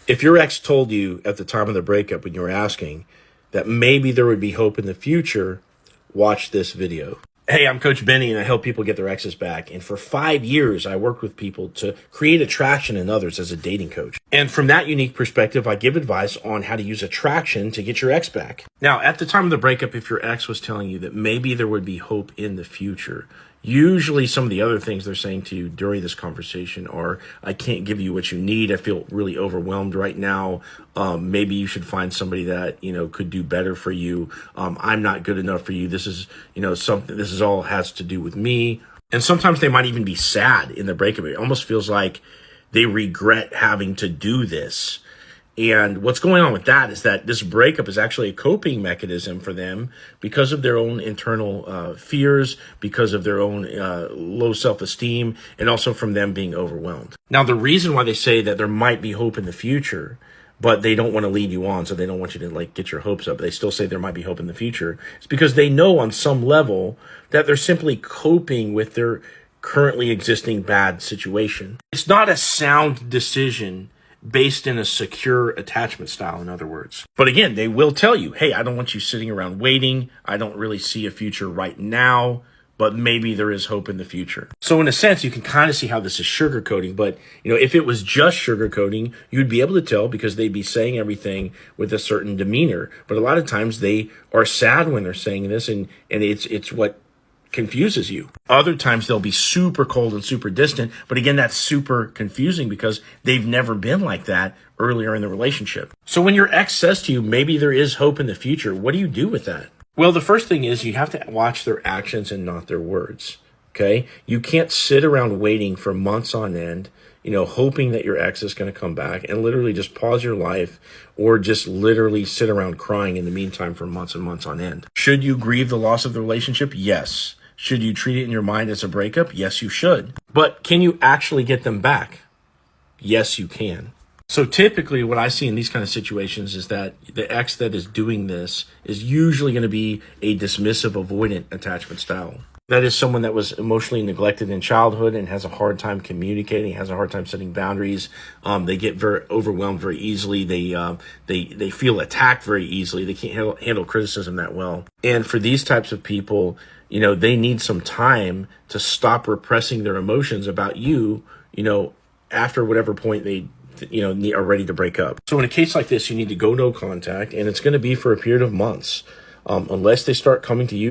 If your ex told you at the time of the breakup when you were asking that maybe there would be hope in the future, watch this video. Hey, I'm Coach Benny, and I help people get their exes back. And for 5 years, I worked with people to create attraction in others as a dating coach. And from that unique perspective, I give advice on how to use attraction to get your ex back. Now, at the time of the breakup, if your ex was telling you that maybe there would be hope in the future, usually some of the other things they're saying to you during this conversation are, I can't give you what you need. I feel really overwhelmed right now. Maybe you should find somebody that, could do better for you. I'm not good enough for you. This is, something, this is all has to do with me. And sometimes they might even be sad in the breakup. It almost feels like they regret having to do this. And what's going on with that is that this breakup is actually a coping mechanism for them because of their own internal fears, because of their own low self-esteem, and also from them being overwhelmed. Now, the reason why they say that there might be hope in the future, but they don't want to lead you on, so they don't want you to get your hopes up. They still say there might be hope in the future. It's because they know on some level that they're simply coping with their currently existing bad situation. It's not a sound decision based in a secure attachment style, in other words. But again, they will tell you, hey, I don't want you sitting around waiting. I don't really see a future right now, but maybe there is hope in the future. So in a sense, you can kind of see how this is sugarcoating. But, if it was just sugarcoating, you'd be able to tell because they'd be saying everything with a certain demeanor. But a lot of times they are sad when they're saying this, and it's what confuses you. Other times they'll be super cold and super distant, but again, that's super confusing because they've never been like that earlier in the relationship. So when your ex says to you, maybe there is hope in the future, what do you do with that? Well, the first thing is you have to watch their actions and not their words. Okay? You can't sit around waiting for months on end, hoping that your ex is going to come back and literally just pause your life or just literally sit around crying in the meantime for months and months on end. Should you grieve the loss of the relationship? Yes. Should you treat it in your mind as a breakup? Yes, you should. But can you actually get them back? Yes, you can. So typically what I see in these kind of situations is that the ex that is doing this is usually going to be a dismissive, avoidant attachment style. That is someone that was emotionally neglected in childhood and has a hard time communicating, has a hard time setting boundaries. They get very overwhelmed very easily. They feel attacked very easily. They can't handle criticism that well. And for these types of people, they need some time to stop repressing their emotions about you, after whatever point they are ready to break up. So in a case like this, you need to go no contact, and it's going to be for a period of months, unless they start coming to you